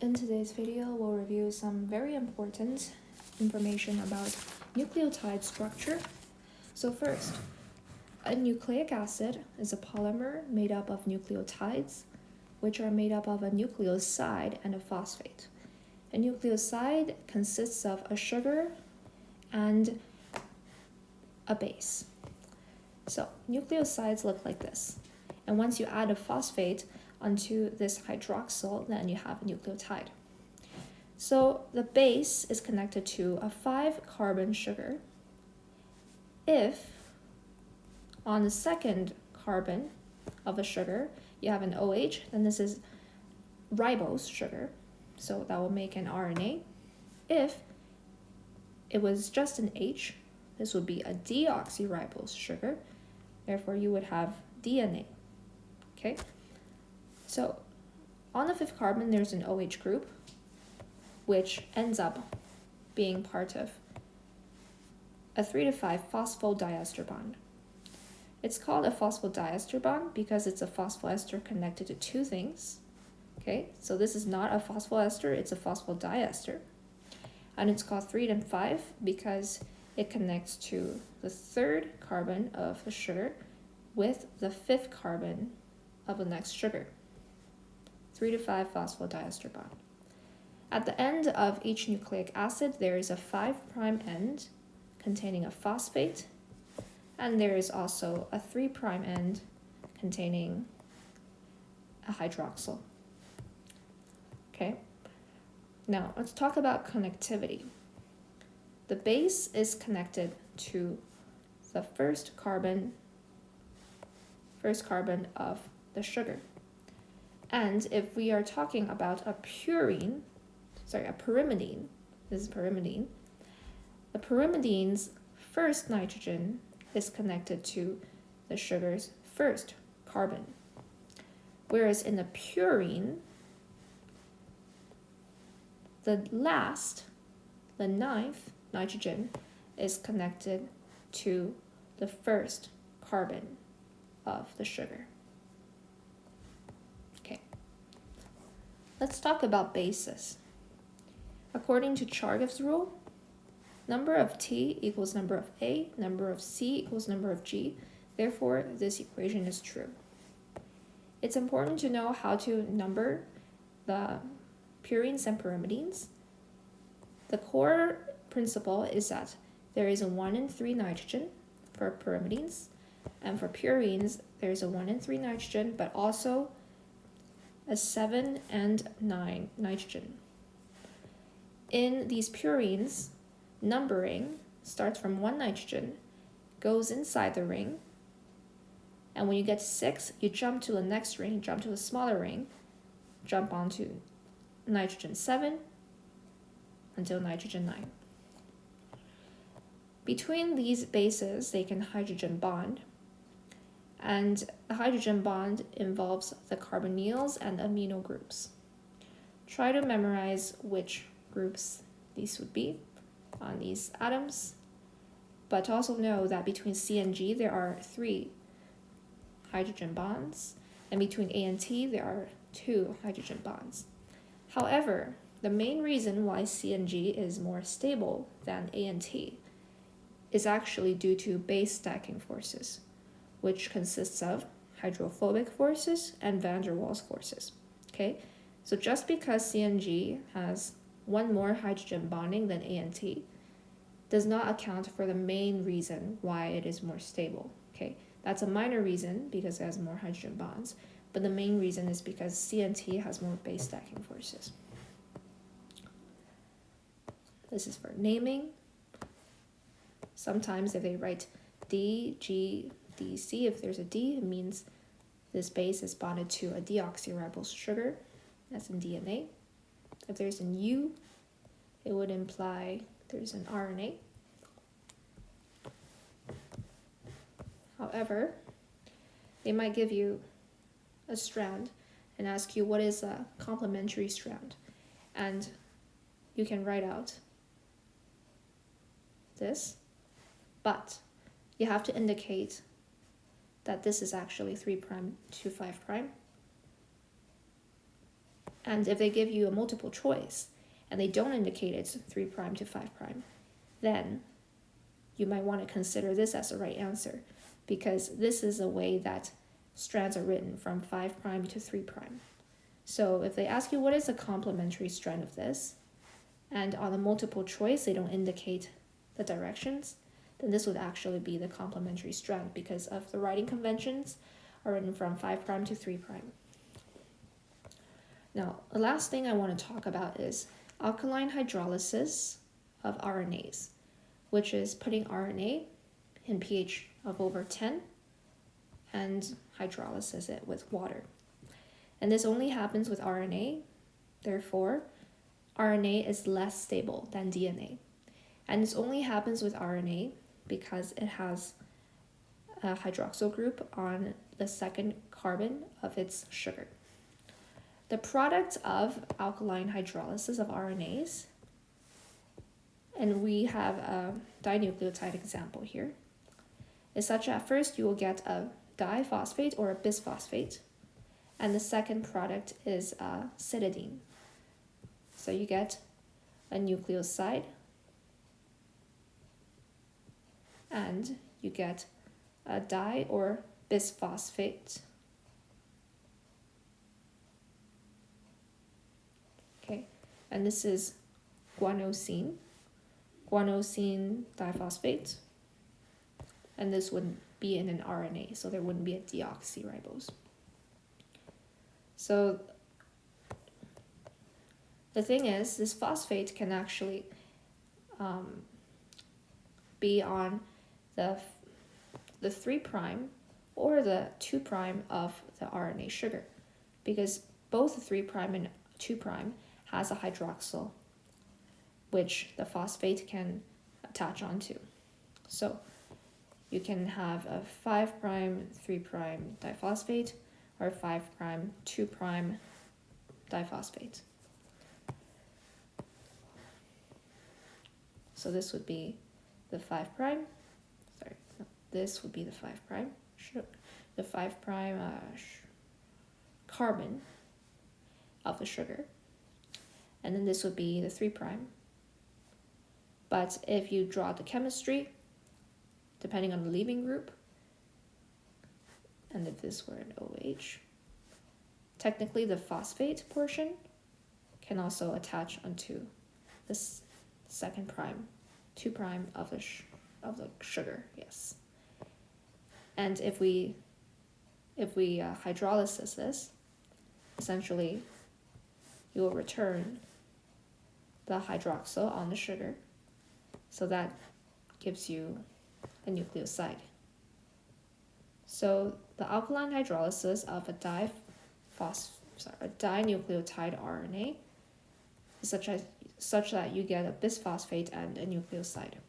In today's video, we'll review some very important information about nucleotide structure. So first, a nucleic acid is a polymer made up of nucleotides, which are made up of a nucleoside and a phosphate. A nucleoside consists of a sugar and a base. So nucleosides look like this. And once you add a phosphate onto this hydroxyl, then you have a nucleotide. So the base is connected to a 5-carbon sugar. If on the second carbon of a sugar you have an OH, then this is ribose sugar, so that will make an RNA. If it was just an H, this would be a deoxyribose sugar, therefore you would have DNA. Okay, so on the 5th carbon there's an OH group, which ends up being part of a 3 to 5 phosphodiester bond. It's called a phosphodiester bond because it's a phosphoester connected to two things. Okay, so this is not a phosphoester, it's a phosphodiester. And it's called 3 to 5 because it connects to the 3rd carbon of the sugar with the 5th carbon of the next sugar. 3 to 5 phosphodiester bond. At the end of each nucleic acid, there is a 5' end containing a phosphate, and there is also a 3' end containing a hydroxyl. Okay, now let's talk about connectivity. The base is connected to the first carbon of the sugar. And if we are talking about a pyrimidine, this is pyrimidine, the pyrimidine's first nitrogen is connected to the sugar's first carbon. Whereas in the purine, the 9th nitrogen is connected to the first carbon of the sugar. Okay, let's talk about bases. According to Chargaff's rule, number of T equals number of A, number of C equals number of G. Therefore, this equation is true. It's important to know how to number the purines and pyrimidines. The core principle is that there is a 1 in 3 nitrogen for pyrimidines, and for purines, there is a 1 in 3 nitrogen, but also a 7 and 9 nitrogen. In these purines, numbering starts from 1 nitrogen, goes inside the ring, and when you get to 6, you jump to the next ring, jump to a smaller ring, jump onto nitrogen 7 until nitrogen 9. Between these bases, they can hydrogen bond, and the hydrogen bond involves the carbonyls and amino groups. Try to memorize which groups these would be on these atoms, but also know that between C and G there are 3 hydrogen bonds, and between A and T there are 2 hydrogen bonds. However, the main reason why C and G is more stable than A and T is actually due to base stacking forces, which consists of hydrophobic forces and van der Waals forces. Okay, so just because C and G has 1 more hydrogen bonding than A and T does not account for the main reason why it is more stable. Okay, that's a minor reason because it has more hydrogen bonds, but the main reason is because C and T has more base stacking forces. This is for naming. Sometimes if they write D, G, D, C, if there's a D, it means this base is bonded to a deoxyribose sugar. That's in DNA. If there's an U, it would imply there's an RNA. However, they might give you a strand and ask you what is a complementary strand. And you can write out this, but you have to indicate that this is actually 3' to 5'. And if they give you a multiple choice and they don't indicate it's 3' to 5', then you might want to consider this as the right answer, because this is a way that strands are written from 5' to 3'. So if they ask you what is a complementary strand of this, and on a multiple choice they don't indicate the directions, then this would actually be the complementary strand because of the writing conventions are written from 5' to 3'. Now, the last thing I want to talk about is alkaline hydrolysis of RNAs, which is putting RNA in pH of over 10 and hydrolysis it with water. And this only happens with RNA, therefore, RNA is less stable than DNA. And this only happens with RNA because it has a hydroxyl group on the second carbon of its sugar. The product of alkaline hydrolysis of RNAs, and we have a dinucleotide example here, is such that first you will get a diphosphate or a bisphosphate, and the second product is cytidine. So you get a nucleoside and you get a di or bisphosphate. Okay, and this is guanosine diphosphate, and this wouldn't be in an RNA, so there wouldn't be a deoxyribose. So the thing is, this phosphate can actually be on the 3' or the 2' of the RNA sugar, because both 3' and 2' has a hydroxyl, which the phosphate can attach onto. So you can have a 5' 3' diphosphate or 5' 2' diphosphate. So this would be the 5', this would be the 5', the 5' carbon of the sugar, and then this would be the 3'. But if you draw the chemistry, depending on the leaving group, and if this were an OH, technically the phosphate portion can also attach onto this second prime, 2' of the sugar, yes. And if we hydrolysis this, essentially you will return the hydroxyl on the sugar, so that gives you a nucleoside. So the alkaline hydrolysis of a dinucleotide RNA is such that you get a bisphosphate and a nucleoside.